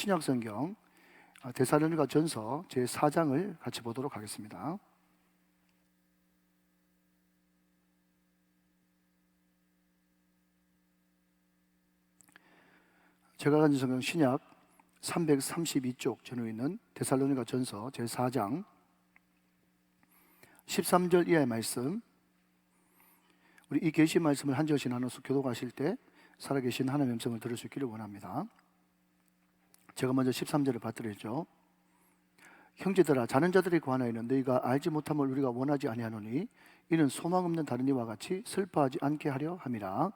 신약성경 데살로니가 전서 제4장을 같이 보도록 하겠습니다. 제가 가진 성경 신약 332쪽 전후에 있는 데살로니가 전서 제4장 13절 이하의 말씀, 우리 이 계시 말씀을 한 절씩 나눠서 교독하실 때 살아계신 하나님의 음성을 들을 수 있기를 원합니다. 제가 먼저 13절을 받들었죠. 형제들아, 자는 자들에 관하여는 너희가 알지 못함을 우리가 원하지 아니하노니 이는 소망 없는 다른 이와 같이 슬퍼하지 않게 하려 함이라.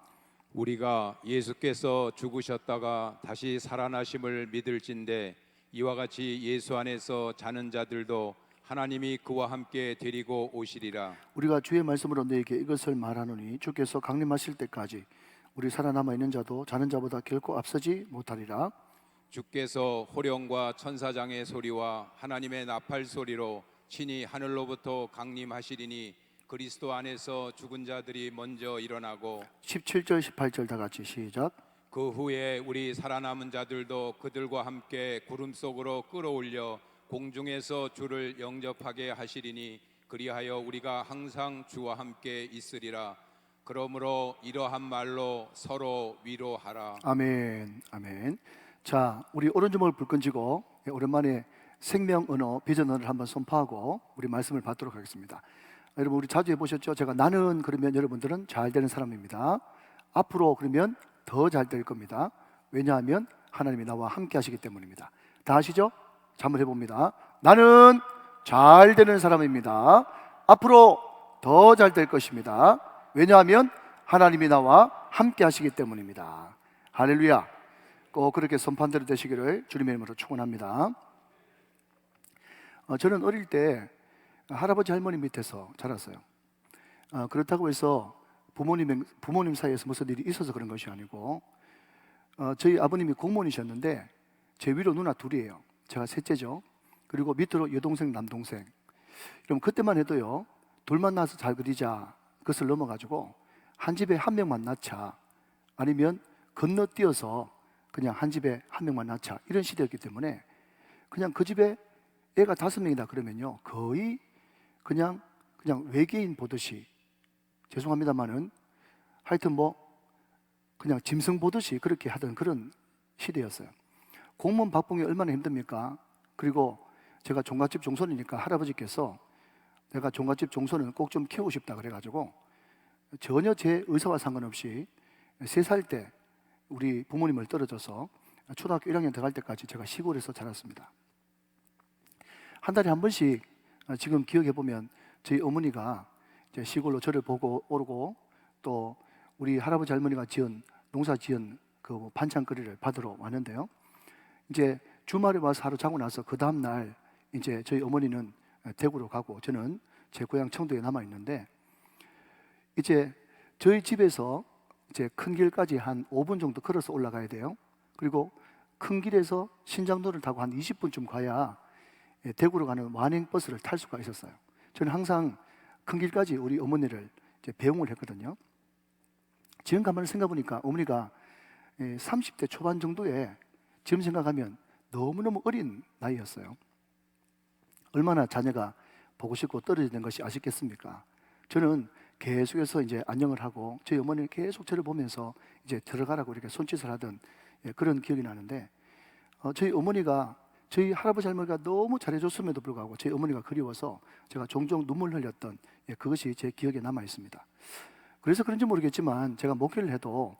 우리가 예수께서 죽으셨다가 다시 살아나심을 믿을진대 이와 같이 예수 안에서 자는 자들도 하나님이 그와 함께 데리고 오시리라. 우리가 주의 말씀으로 너희에게 이것을 말하노니 주께서 강림하실 때까지 우리 살아남아 있는 자도 자는 자보다 결코 앞서지 못하리라. 주께서 호령과 천사장의 소리와 하나님의 나팔 소리로 친히 하늘로부터 강림하시리니 그리스도 안에서 죽은 자들이 먼저 일어나고 17절 18절 다 같이 시작. 그 후에 우리 살아남은 자들도 그들과 함께 구름 속으로 끌어올려 공중에서 주를 영접하게 하시리니 그리하여 우리가 항상 주와 함께 있으리라. 그러므로 이러한 말로 서로 위로하라. 아멘. 아멘. 자, 우리 오른주먹을 불끈 쥐고 오랜만에 생명 언어, 비전 언어를 한번 선포하고 우리 말씀을 받도록 하겠습니다. 여러분, 우리 자주 해보셨죠? 제가 나는 그러면 여러분들은 잘 되는 사람입니다. 앞으로 그러면 더 잘 될 겁니다. 왜냐하면 하나님이 나와 함께 하시기 때문입니다. 다 아시죠? 자, 한번 해봅니다. 나는 잘 되는 사람입니다. 앞으로 더 잘 될 것입니다. 왜냐하면 하나님이 나와 함께 하시기 때문입니다. 할렐루야. 꼭 그렇게 선포대로 되시기를 주님의 이름으로 축원합니다. 저는 어릴 때 할아버지 할머니 밑에서 자랐어요. 그렇다고 해서 부모님 사이에서 무슨 일이 있어서 그런 것이 아니고, 저희 아버님이 공무원이셨는데 제 위로 누나 둘이에요. 제가 셋째죠. 그리고 밑으로 여동생 남동생. 그럼 그때만 해도요, 둘만 낳아서 잘 그리자 그것을 넘어가지고 한 집에 한 명만 낳자, 아니면 건너뛰어서 그냥 한 집에 한 명만 낳자, 이런 시대였기 때문에 그냥 그 집에 애가 5명이다 그러면요, 거의 그냥 외계인 보듯이, 죄송합니다만은 하여튼 뭐 그냥 짐승 보듯이 그렇게 하던 그런 시대였어요. 공무원 박봉이 얼마나 힘듭니까? 그리고 제가 종갓집 종손이니까 할아버지께서 내가 종갓집 종손은 꼭 좀 키우고 싶다 그래가지고 전혀 제 의사와 상관없이 3살 때 우리 부모님을 떨어져서 초등학교 1학년 들어갈 때까지 제가 시골에서 자랐습니다. 한 달에 한 번씩, 지금 기억해보면 저희 어머니가 이제 시골로 저를 보고 오르고, 또 우리 할아버지 할머니가 농사 지은 그 반찬거리를 받으러 왔는데요, 이제 주말에 와서 하루 자고 나서 그 다음날 이제 저희 어머니는 대구로 가고 저는 제 고향 청도에 남아 있는데, 이제 저희 집에서 이제 큰 길까지 한 5분 정도 걸어서 올라가야 돼요. 그리고 큰 길에서 신장로를 타고 한 20분쯤 가야 대구로 가는 완행버스를 탈 수가 있었어요. 저는 항상 큰 길까지 우리 어머니를 이제 배웅을 했거든요. 지금 가만히 생각해보니까 어머니가 30대 초반 정도에, 지금 생각하면 너무너무 어린 나이였어요. 얼마나 자녀가 보고 싶고 떨어지는 것이 아쉽겠습니까? 저는 계속해서 이제 안녕을 하고 저희 어머니는 계속 저를 보면서 이제 들어가라고 이렇게 손짓을 하던 그런 기억이 나는데, 저희 어머니가, 저희 할아버지 할머니가 너무 잘해줬음에도 불구하고 저희 어머니가 그리워서 제가 종종 눈물 흘렸던 그것이 제 기억에 남아 있습니다. 그래서 그런지 모르겠지만 제가 목회를 해도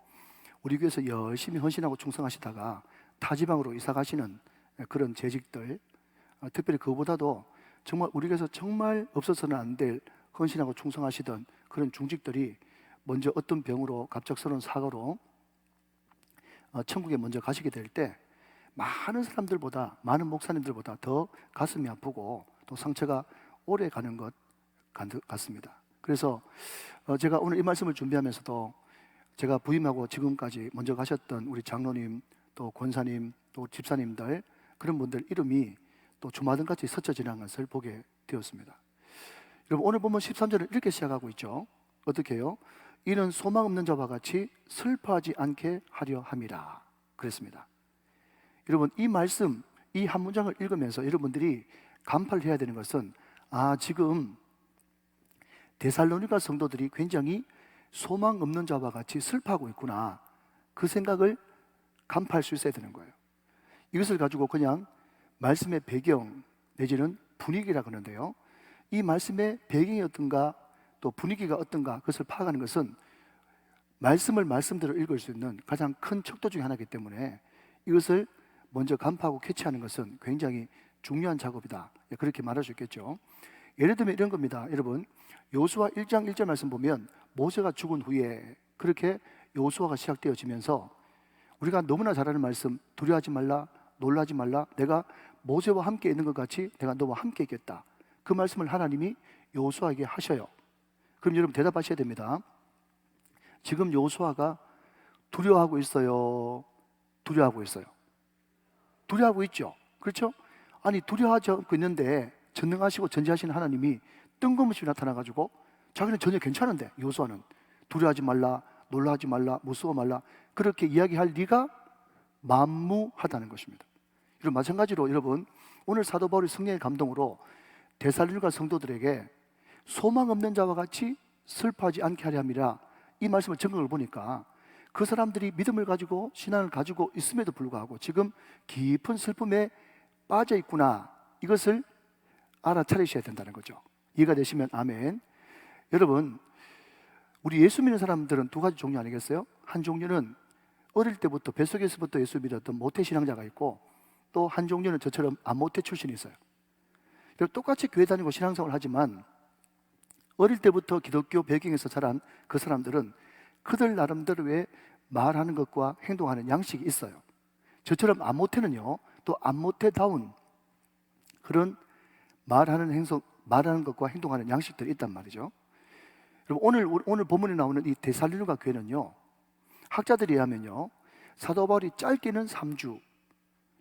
우리 교회에서 열심히 헌신하고 충성하시다가 타지방으로 이사 가시는 그런 재직들, 특별히 그보다도 정말 우리 교회에서 정말 없어서는 안 될 헌신하고 충성하시던 그런 중직들이 먼저 어떤 병으로, 갑작스러운 사고로 천국에 먼저 가시게 될 때 많은 사람들보다, 많은 목사님들보다 더 가슴이 아프고 또 상처가 오래 가는 것 같습니다. 그래서 제가 오늘 이 말씀을 준비하면서도 제가 부임하고 지금까지 먼저 가셨던 우리 장로님, 또 권사님, 또 집사님들, 그런 분들 이름이 또 주마등같이 스쳐 지나간 것을 보게 되었습니다. 여러분, 오늘 보면 13절을 이렇게 시작하고 있죠. 어떻게 해요? 이는 소망 없는 자와 같이 슬퍼하지 않게 하려 함이라 그랬습니다. 여러분, 이 말씀, 이 한 문장을 읽으면서 여러분들이 간파를 해야 되는 것은, 지금 데살로니가 성도들이 굉장히 소망 없는 자와 같이 슬퍼하고 있구나, 그 생각을 간파할 수 있어야 되는 거예요. 이것을 가지고 그냥 말씀의 배경 내지는 분위기라 그러는데요, 이 말씀의 배경이 어떤가, 또 분위기가 어떤가, 그것을 파악하는 것은 말씀을 말씀대로 읽을 수 있는 가장 큰 척도 중에 하나이기 때문에 이것을 먼저 간파하고 캐치하는 것은 굉장히 중요한 작업이다, 그렇게 말할 수 있겠죠. 예를 들면 이런 겁니다. 여러분, 여호수아 1장 1절 말씀 보면 모세가 죽은 후에 그렇게 여호수아가 시작되어지면서 우리가 너무나 잘 아는 말씀, 두려워하지 말라, 놀라지 말라, 내가 모세와 함께 있는 것 같이 내가 너와 함께 있겠다, 그 말씀을 하나님이 여호수아에게 하셔요. 그럼 여러분 대답하셔야 됩니다. 지금 여호수아가 두려워하고 있어요, 두려워하고 있어요? 두려워하고 있죠. 그렇죠? 아니, 두려워하지 않고 있는데 전능하시고 전지하시는 하나님이 뜬금없이 나타나가지고 자기는 전혀 괜찮은데, 여호수아는 두려워하지 말라, 놀라지 말라, 무서워 말라, 그렇게 이야기할 리가 만무하다는 것입니다. 여러분, 마찬가지로 여러분, 오늘 사도 바울이 성령의 감동으로 데살로니가 성도들에게 소망 없는 자와 같이 슬퍼하지 않게 하려 함이라, 이 말씀을 적용을 보니까 그 사람들이 믿음을 가지고 신앙을 가지고 있음에도 불구하고 지금 깊은 슬픔에 빠져 있구나, 이것을 알아차리셔야 된다는 거죠. 이해가 되시면 아멘. 여러분, 우리 예수 믿는 사람들은 두 가지 종류 아니겠어요? 한 종류는 어릴 때부터 뱃속에서부터 예수 믿었던 모태신앙자가 있고, 또 한 종류는 저처럼 안모태 출신이 있어요. 똑같이 교회 다니고 신앙생활을 하지만 어릴 때부터 기독교 배경에서 자란 그 사람들은 그들 나름대로의 말하는 것과 행동하는 양식이 있어요. 저처럼 안모태는요, 또 안모태다운 그런 말하는 것과 행동하는 양식들이 있단 말이죠. 여러분, 오늘 본문에 나오는 이 데살로니가 교회는요, 학자들에 의하면요, 사도 바울이 짧게는 3주,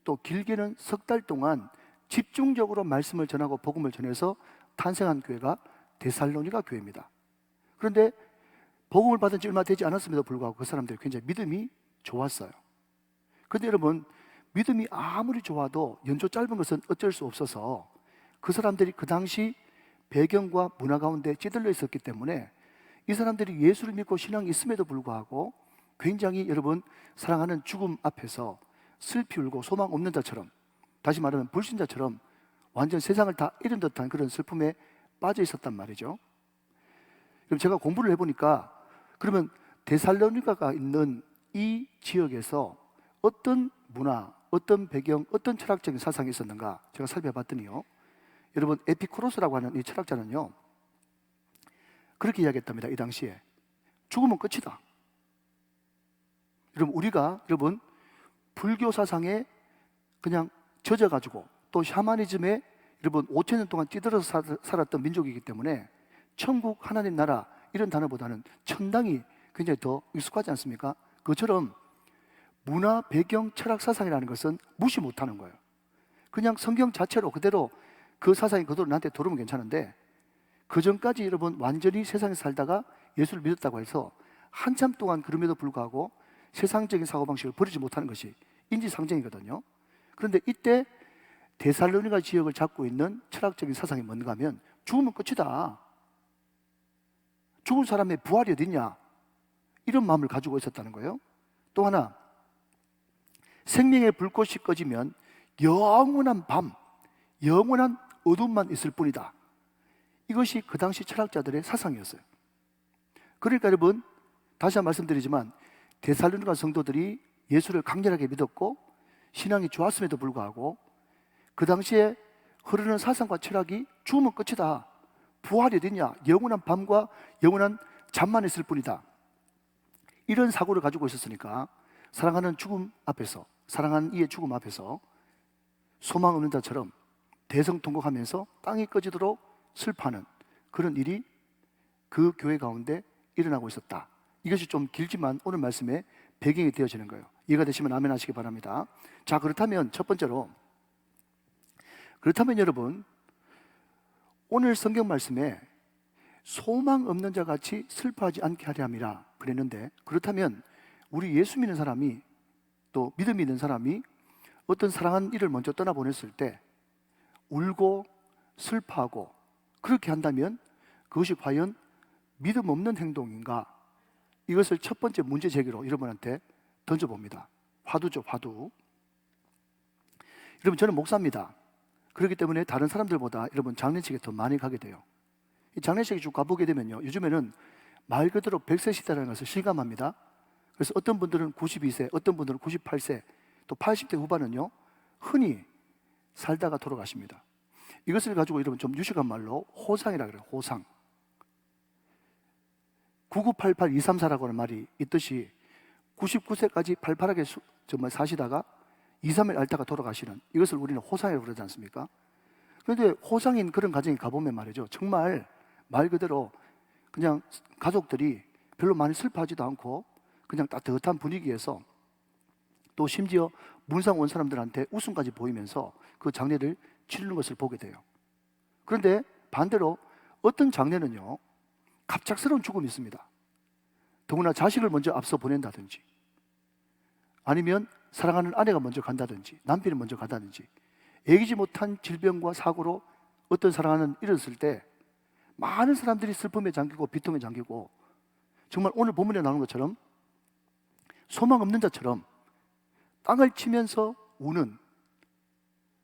또 길게는 석 달 동안 집중적으로 말씀을 전하고 복음을 전해서 탄생한 교회가 데살로니가 교회입니다. 그런데 복음을 받은 지 얼마 되지 않았음에도 불구하고 그 사람들이 굉장히 믿음이 좋았어요. 그런데 여러분, 믿음이 아무리 좋아도 연조 짧은 것은 어쩔 수 없어서 그 사람들이 그 당시 배경과 문화 가운데 찌들려 있었기 때문에 이 사람들이 예수를 믿고 신앙이 있음에도 불구하고 굉장히 여러분, 사랑하는 죽음 앞에서 슬피 울고 소망 없는 자처럼, 다시 말하면 불신자처럼 완전 세상을 다 잃은 듯한 그런 슬픔에 빠져 있었단 말이죠. 그럼 제가 공부를 해보니까, 그러면 데살로니가가 있는 이 지역에서 어떤 문화, 어떤 배경, 어떤 철학적인 사상이 있었는가 제가 살펴봤더니요, 여러분, 에피쿠로스라고 하는 이 철학자는요, 그렇게 이야기했답니다. 이 당시에 죽으면 끝이다. 여러분, 불교 사상에 그냥 젖어가지고 또 샤머니즘에 여러분 5,000년 동안 찌들어서 살았던 민족이기 때문에 천국, 하나님 나라 이런 단어보다는 천당이 굉장히 더 익숙하지 않습니까? 그처럼 문화, 배경, 철학 사상이라는 것은 무시 못하는 거예요. 그냥 성경 자체로 그대로 그 사상이 그대로 나한테 들어오면 괜찮은데, 그 전까지 여러분 완전히 세상에 살다가 예수를 믿었다고 해서 한참 동안 그럼에도 불구하고 세상적인 사고방식을 버리지 못하는 것이 인지상정이거든요. 그런데 이때 데살로니가 지역을 잡고 있는 철학적인 사상이 뭔가 하면 죽으면 끝이다, 죽은 사람의 부활이 어딨냐, 이런 마음을 가지고 있었다는 거예요. 또 하나, 생명의 불꽃이 꺼지면 영원한 밤, 영원한 어둠만 있을 뿐이다, 이것이 그 당시 철학자들의 사상이었어요. 그러니까 여러분, 다시 한번 말씀드리지만 데살로니가 성도들이 예수를 강렬하게 믿었고 신앙이 좋았음에도 불구하고 그 당시에 흐르는 사상과 철학이 죽으면 끝이다, 부활이 어딨냐, 영원한 밤과 영원한 잠만 있을 뿐이다, 이런 사고를 가지고 있었으니까 사랑하는 죽음 앞에서, 사랑하는 이의 죽음 앞에서 소망 없는 자처럼 대성통곡하면서 땅이 꺼지도록 슬퍼하는 그런 일이 그 교회 가운데 일어나고 있었다. 이것이 좀 길지만 오늘 말씀의 배경이 되어지는 거예요. 이해가 되시면 아멘 하시기 바랍니다. 자, 그렇다면 첫 번째로, 그렇다면 여러분, 오늘 성경 말씀에 소망 없는 자 같이 슬퍼하지 않게 하려 함이라 그랬는데, 그렇다면 우리 예수 믿는 사람이, 또 믿음 있는 사람이 어떤 사랑하는 이를 먼저 떠나보냈을 때 울고 슬퍼하고 그렇게 한다면 그것이 과연 믿음 없는 행동인가? 이것을 첫 번째 문제 제기로 여러분한테 던져봅니다. 화두죠, 화두. 여러분, 저는 목사입니다. 그렇기 때문에 다른 사람들보다 여러분 장례식에 더 많이 가게 돼요. 이 장례식에 쭉 가보게 되면요, 요즘에는 말 그대로 100세 시대라는 것을 실감합니다. 그래서 어떤 분들은 92세, 어떤 분들은 98세, 또 80대 후반은요 흔히 살다가 돌아가십니다. 이것을 가지고 여러분 좀 유식한 말로 호상이라고 그래요. 호상. 9988234라고 하는 말이 있듯이 99세까지 팔팔하게 정말 사시다가 2, 3일 앓다가 돌아가시는, 이것을 우리는 호상이라고 그러지 않습니까? 그런데 호상인 그런 가정에 가보면 말이죠, 정말 말 그대로 그냥 가족들이 별로 많이 슬퍼하지도 않고 그냥 따뜻한 분위기에서, 또 심지어 문상 온 사람들한테 웃음까지 보이면서 그 장례를 치르는 것을 보게 돼요. 그런데 반대로 어떤 장례는요 갑작스러운 죽음이 있습니다. 더구나 자식을 먼저 앞서 보낸다든지, 아니면 사랑하는 아내가 먼저 간다든지, 남편이 먼저 간다든지, 예기치 못한 질병과 사고로 어떤 사랑하는 일었을 때 많은 사람들이 슬픔에 잠기고 비통에 잠기고, 정말 오늘 본문에 나오는 것처럼 소망 없는 자처럼 땅을 치면서 우는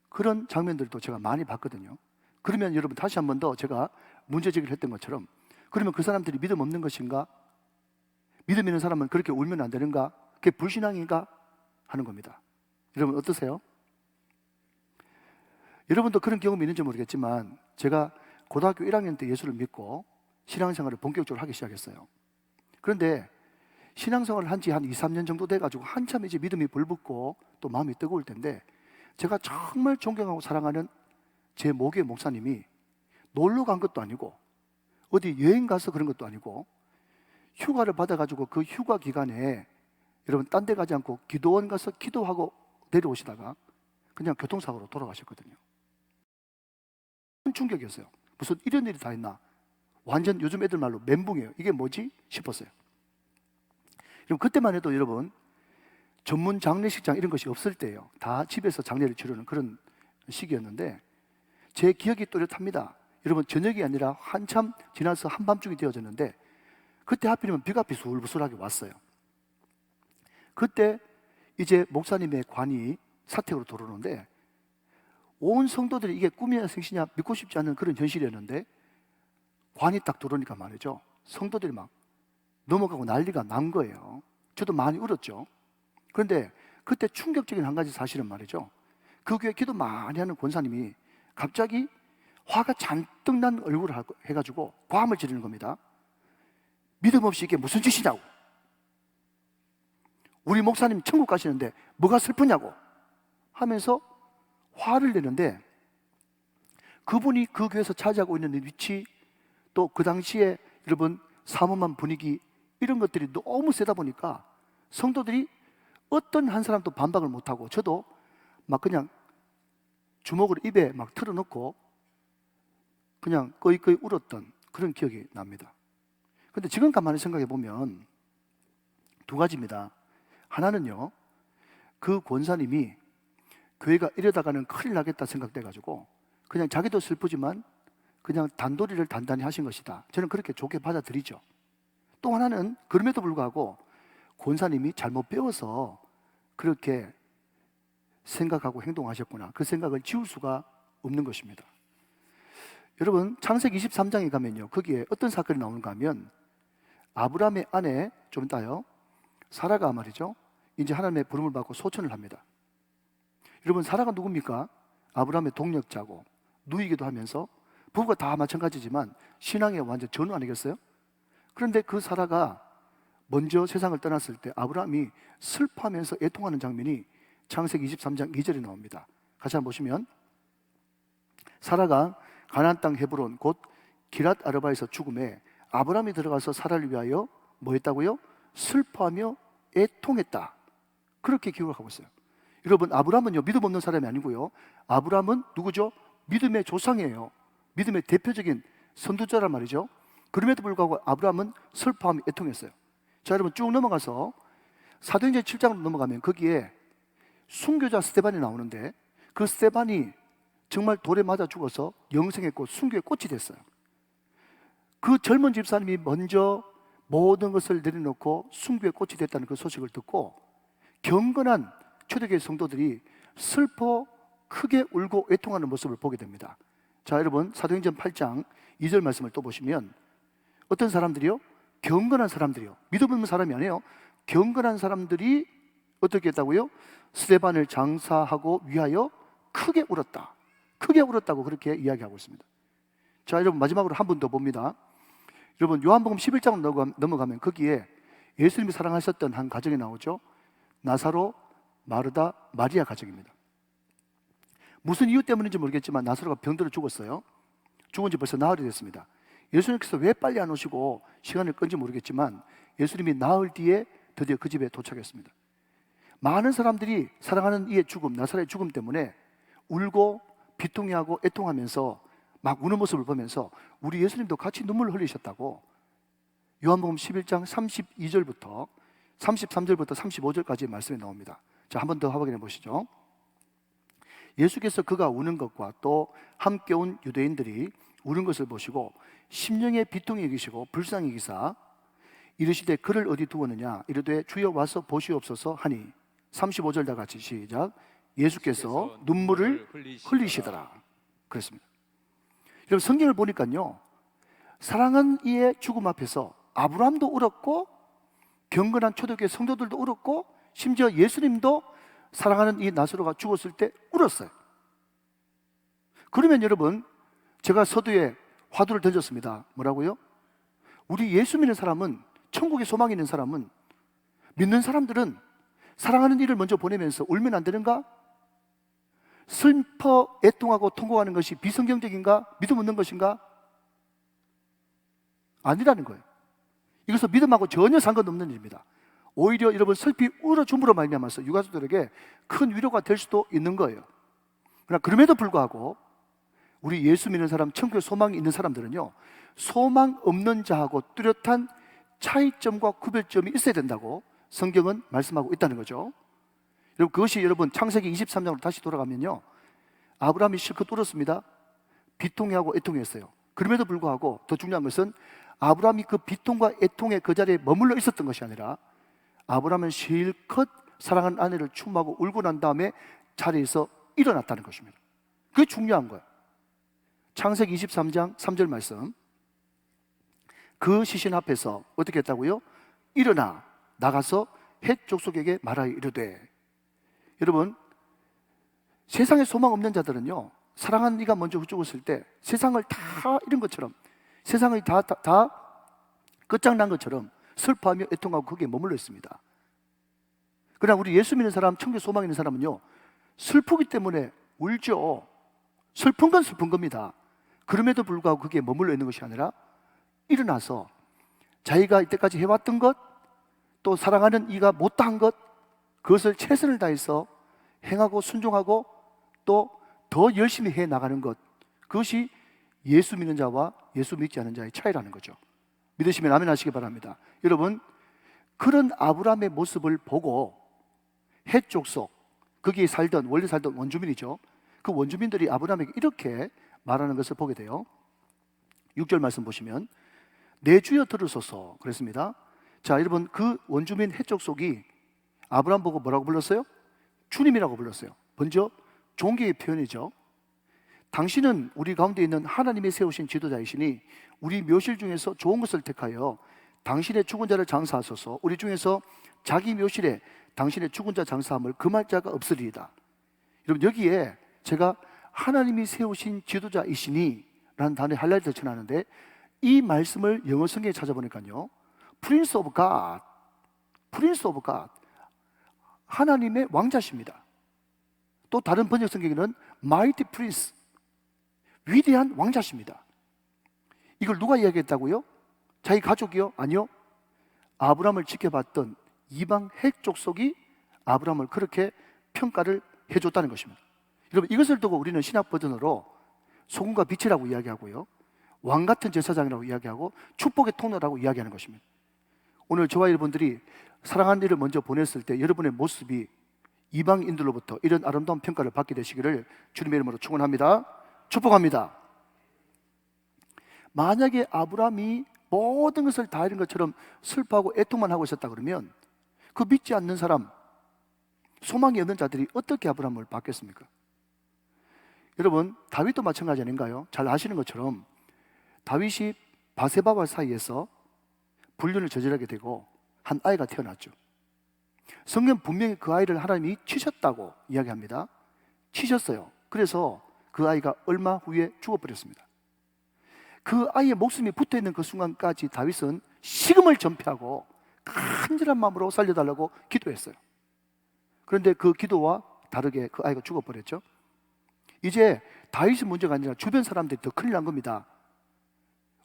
그런 장면들도 제가 많이 봤거든요. 그러면 여러분 다시 한 번 더 제가 문제 제기를 했던 것처럼, 그러면 그 사람들이 믿음 없는 것인가? 믿음 있는 사람은 그렇게 울면 안 되는가? 그게 불신앙인가? 하는 겁니다. 여러분 어떠세요? 여러분도 그런 경험이 있는지 모르겠지만, 제가 고등학교 1학년 때 예수를 믿고 신앙생활을 본격적으로 하기 시작했어요. 그런데 신앙생활을 한 지 한 2, 3년 정도 돼가지고 한참 이제 믿음이 불붙고 또 마음이 뜨거울 텐데, 제가 정말 존경하고 사랑하는 제 모교의 목사님이 놀러 간 것도 아니고 어디 여행 가서 그런 것도 아니고 휴가를 받아가지고 그 휴가 기간에 여러분 딴 데 가지 않고 기도원 가서 기도하고 내려오시다가 그냥 교통사고로 돌아가셨거든요. 큰 충격이었어요. 무슨 이런 일이 다 있나? 완전 요즘 애들 말로 멘붕이에요. 이게 뭐지? 싶었어요. 그럼 그때만 해도 여러분 전문 장례식장 이런 것이 없을 때예요. 다 집에서 장례를 치르는 그런 시기였는데, 제 기억이 또렷합니다. 여러분 저녁이 아니라 한참 지나서 한밤중이 되어졌는데, 그때 하필이면 비가 비술비술하게 왔어요. 그때 이제 목사님의 관이 사택으로 들어오는데, 온 성도들이 이게 꿈이냐 생시냐 믿고 싶지 않은 그런 현실이었는데, 관이 딱 들어오니까 말이죠, 성도들이 막 넘어가고 난리가 난 거예요. 저도 많이 울었죠. 그런데 그때 충격적인 한 가지 사실은 말이죠, 그 교회 기도 많이 하는 권사님이 갑자기 화가 잔뜩 난 얼굴을 해가지고 고함을 지르는 겁니다. 믿음 없이 이게 무슨 짓이냐고, 우리 목사님 천국 가시는데 뭐가 슬프냐고 하면서 화를 내는데, 그분이 그 교회에서 차지하고 있는 위치, 또 그 당시에 여러분 삼엄한 분위기, 이런 것들이 너무 세다 보니까 성도들이 어떤 한 사람도 반박을 못하고, 저도 막 그냥 주먹을 입에 막 틀어놓고 그냥 꺼이꺼이 울었던 그런 기억이 납니다. 근데 지금 가만히 생각해 보면 두 가지입니다. 하나는요, 그 권사님이 교회가 이러다가는 큰일 나겠다 생각돼 가지고 그냥 자기도 슬프지만 그냥 단도리를 단단히 하신 것이다. 저는 그렇게 좋게 받아들이죠. 또 하나는 그럼에도 불구하고 권사님이 잘못 배워서 그렇게 생각하고 행동하셨구나, 그 생각을 지울 수가 없는 것입니다. 여러분 창세기 23장에 가면요, 거기에 어떤 사건이 나오는가 하면, 아브라함의 아내, 좀 이따요, 사라가 말이죠, 이제 하나님의 부름을 받고 소천을 합니다. 여러분 사라가 누굽니까? 아브라함의 동력자고 누이기도 하면서 부부가 다 마찬가지지만 신앙의 완전 전우 아니겠어요? 그런데 그 사라가 먼저 세상을 떠났을 때 아브라함이 슬퍼하면서 애통하는 장면이 창세기 23장 2절에 나옵니다. 같이 한번 보시면, 사라가 가나안 땅 헤브론 곧 기랏 아르바에서 죽음에 아브라함이 들어가서 사라를 위하여 뭐 했다고요? 슬퍼하며 애통했다. 그렇게 기록을 하고 있어요. 여러분 아브라함은요 믿음 없는 사람이 아니고요, 아브라함은 누구죠? 믿음의 조상이에요. 믿음의 대표적인 선두자란 말이죠. 그럼에도 불구하고 아브라함은 슬퍼하며 애통했어요. 자, 여러분 쭉 넘어가서 사도행전 7장으로 넘어가면 거기에 순교자 스데반이 나오는데 그 스데반이 정말 돌에 맞아 죽어서 영생의 꽃, 순교의 꽃이 됐어요. 그 젊은 집사님이 먼저 모든 것을 내려놓고 순교의 꽃이 됐다는 그 소식을 듣고 경건한 초대교회 성도들이 슬퍼 크게 울고 애통하는 모습을 보게 됩니다. 자, 여러분 사도행전 8장 2절 말씀을 또 보시면 어떤 사람들이요? 경건한 사람들이요. 믿음 없는 사람이 아니에요. 경건한 사람들이 어떻게 했다고요? 스데반을 장사하고 위하여 크게 울었다. 크게 울었다고 그렇게 이야기하고 있습니다. 자, 여러분 마지막으로 한 분 더 봅니다. 여러분 요한복음 11장으로 넘어가면 거기에 예수님이 사랑하셨던 한 가정이 나오죠. 나사로, 마르다, 마리아 가정입니다. 무슨 이유 때문인지 모르겠지만 나사로가 병들어 죽었어요. 죽은 지 벌써 나흘이 됐습니다. 예수님께서 왜 빨리 안 오시고 시간을 끈지 모르겠지만 예수님이 나흘 뒤에 드디어 그 집에 도착했습니다. 많은 사람들이 사랑하는 이의 죽음, 나사로의 죽음 때문에 울고 비통해하고 애통하면서 막 우는 모습을 보면서 우리 예수님도 같이 눈물을 흘리셨다고 요한복음 11장 32절부터 33절부터 35절까지의 말씀이 나옵니다. 자, 한 번 더 확인해 보시죠. 예수께서 그가 우는 것과 또 함께 온 유대인들이 우는 것을 보시고 심령의 비통이 여기시고 불쌍히 여기사 이르시되 그를 어디 두었느냐 이르되 주여 와서 보시옵소서 하니 35절 다 같이 시작. 예수께서 눈물을 흘리시더라 그랬습니다. 여러분 성경을 보니까요 사랑한 이의 죽음 앞에서 아브라함도 울었고 경건한 초대교회 성도들도 울었고 심지어 예수님도 사랑하는 이 나사로가 죽었을 때 울었어요. 그러면 여러분 제가 서두에 화두를 던졌습니다. 뭐라고요? 우리 예수 믿는 사람은, 천국에 소망이 있는 사람은, 믿는 사람들은 사랑하는 이를 먼저 보내면서 울면 안 되는가? 슬퍼 애통하고 통곡하는 것이 비성경적인가? 믿음 없는 것인가? 아니라는 거예요. 이것은 믿음하고 전혀 상관없는 일입니다. 오히려 여러분 슬피 울어줌으로 말미암아서 유가족들에게 큰 위로가 될 수도 있는 거예요. 그러나 그럼에도 불구하고 우리 예수 믿는 사람, 천국에 소망이 있는 사람들은요 소망 없는 자하고 뚜렷한 차이점과 구별점이 있어야 된다고 성경은 말씀하고 있다는 거죠. 여러분 그것이 여러분 창세기 23장으로 다시 돌아가면요 아브라함이 실컷 울었습니다. 비통해하고 애통했어요. 그럼에도 불구하고 더 중요한 것은 아브라함이 그 비통과 애통의 그 자리에 머물러 있었던 것이 아니라 아브라함은 실컷 사랑하는 아내를 추모하고 울고 난 다음에 자리에서 일어났다는 것입니다. 그게 중요한 거예요. 창세기 23장 3절 말씀. 그 시신 앞에서 어떻게 했다고요? 일어나 나가서 헷 족속에게 말하여 이르되. 여러분 세상에 소망 없는 자들은요 사랑하는 이가 먼저 죽었을 때 세상을 다 잃은 것처럼 세상을 다 끝장난 것처럼 슬퍼하며 애통하고 거기에 머물러 있습니다. 그러나 우리 예수 믿는 사람, 천국에 소망 있는 사람은요 슬프기 때문에 울죠. 슬픈 건 슬픈 겁니다. 그럼에도 불구하고 거기에 머물러 있는 것이 아니라 일어나서 자기가 이때까지 해왔던 것, 또 사랑하는 이가 못다한 것, 그것을 최선을 다해서 행하고 순종하고 또 더 열심히 해나가는 것, 그것이 예수 믿는 자와 예수 믿지 않는 자의 차이라는 거죠. 믿으시면 아멘 하시기 바랍니다. 여러분 그런 아브라함의 모습을 보고 헷 족속, 거기에 원래 살던 원주민이죠. 그 원주민들이 아브라함에게 이렇게 말하는 것을 보게 돼요. 6절 말씀 보시면 내 주여 들으소서 그랬습니다. 자, 여러분 그 원주민 헷 족속이 아브라함 보고 뭐라고 불렀어요? 주님이라고 불렀어요. 먼저 존경의 표현이죠. 당신은 우리 가운데 있는 하나님이 세우신 지도자이시니 우리 묘실 중에서 좋은 것을 택하여 당신의 죽은 자를 장사하소서. 우리 중에서 자기 묘실에 당신의 죽은 자 장사함을 금할 자가 없으리이다. 여러분 여기에 제가 하나님이 세우신 지도자이시니 라는 단어에 하이라이트를 쳐놨는데 이 말씀을 영어 성경에 찾아보니까요 Prince of God, Prince of God, 하나님의 왕자십니다. 또 다른 번역 성경에는 Mighty Prince, 위대한 왕자십니다. 이걸 누가 이야기했다고요? 자기 가족이요? 아니요. 아브라함을 지켜봤던 이방 헷 족속이 아브라함을 그렇게 평가를 해줬다는 것입니다. 여러분 이것을 두고 우리는 신약 버전으로 소금과 빛이라고 이야기하고요 왕 같은 제사장이라고 이야기하고 축복의 통로라고 이야기하는 것입니다. 오늘 저와 여러분들이 사랑하는 이를 먼저 보냈을 때 여러분의 모습이 이방인들로부터 이런 아름다운 평가를 받게 되시기를 주님의 이름으로 축원합니다. 축복합니다. 만약에 아브라함이 모든 것을 다 잃은 것처럼 슬퍼하고 애통만 하고 있었다 그러면 그 믿지 않는 사람, 소망이 없는 자들이 어떻게 아브라함을 받겠습니까? 여러분, 다윗도 마찬가지 아닌가요? 잘 아시는 것처럼 다윗이 바세바와 사이에서 불륜을 저질하게 되고 한 아이가 태어났죠. 성경 분명히 그 아이를 하나님이 치셨다고 이야기합니다. 치셨어요. 그래서 그 아이가 얼마 후에 죽어버렸습니다. 그 아이의 목숨이 붙어있는 그 순간까지 다윗은 식음을 전폐하고 간절한 마음으로 살려달라고 기도했어요. 그런데 그 기도와 다르게 그 아이가 죽어버렸죠. 이제 다윗의 문제가 아니라 주변 사람들이 더 큰일 난 겁니다.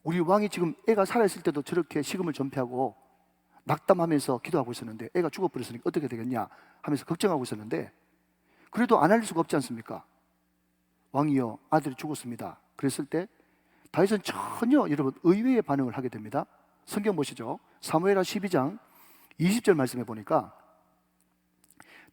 우리 왕이 지금 애가 살아있을 때도 저렇게 식음을 전폐하고 낙담하면서 기도하고 있었는데 애가 죽어버렸으니까 어떻게 되겠냐 하면서 걱정하고 있었는데, 그래도 안 할 수가 없지 않습니까? 왕이여, 아들이 죽었습니다. 그랬을 때 다윗은 전혀 여러분 의외의 반응을 하게 됩니다. 성경 보시죠. 사무엘하 12장 20절 말씀해 보니까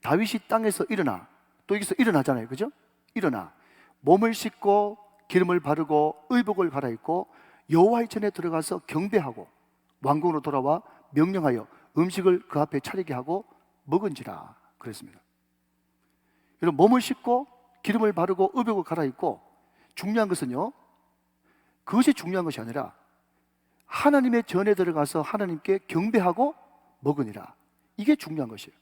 다윗이 땅에서 일어나, 또 여기서 일어나잖아요, 그죠? 일어나 몸을 씻고 기름을 바르고 의복을 갈아입고 여호와의 전에 들어가서 경배하고 왕궁으로 돌아와 명령하여 음식을 그 앞에 차리게 하고 먹은지라 그랬습니다. 여러분, 몸을 씻고 기름을 바르고 의복을 갈아입고, 중요한 것은요, 그것이 중요한 것이 아니라 하나님의 전에 들어가서 하나님께 경배하고 먹으니라, 이게 중요한 것이에요.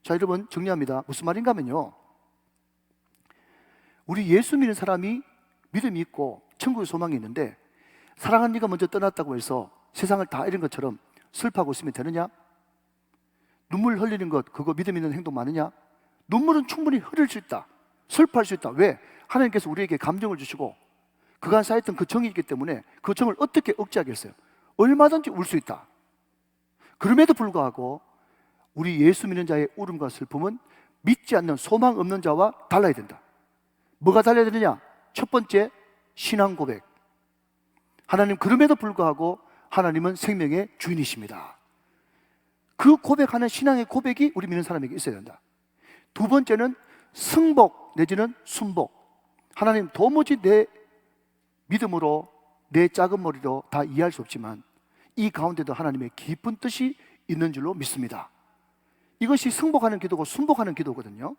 자, 여러분, 정리합니다. 무슨 말인가 하면요, 우리 예수 믿는 사람이 믿음이 있고 천국의 소망이 있는데 사랑하는 네가 먼저 떠났다고 해서 세상을 다 잃은 것처럼 슬퍼하고 있으면 되느냐? 눈물 흘리는 것, 그거 믿음 있는 행동 맞느냐? 눈물은 충분히 흐를 수 있다. 슬퍼할 수 있다. 왜? 하나님께서 우리에게 감정을 주시고 그간 쌓였던 그 정이 있기 때문에 그 정을 어떻게 억제하겠어요? 얼마든지 울 수 있다. 그럼에도 불구하고 우리 예수 믿는 자의 울음과 슬픔은 믿지 않는 소망 없는 자와 달라야 된다. 뭐가 달라야 되느냐? 첫 번째, 신앙 고백. 하나님, 그럼에도 불구하고 하나님은 생명의 주인이십니다. 그 고백하는 신앙의 고백이 우리 믿는 사람에게 있어야 된다. 두 번째는 승복 내지는 순복. 하나님, 도무지 내 믿음으로 내 작은 머리로 다 이해할 수 없지만 이 가운데도 하나님의 깊은 뜻이 있는 줄로 믿습니다. 이것이 승복하는 기도고 순복하는 기도거든요.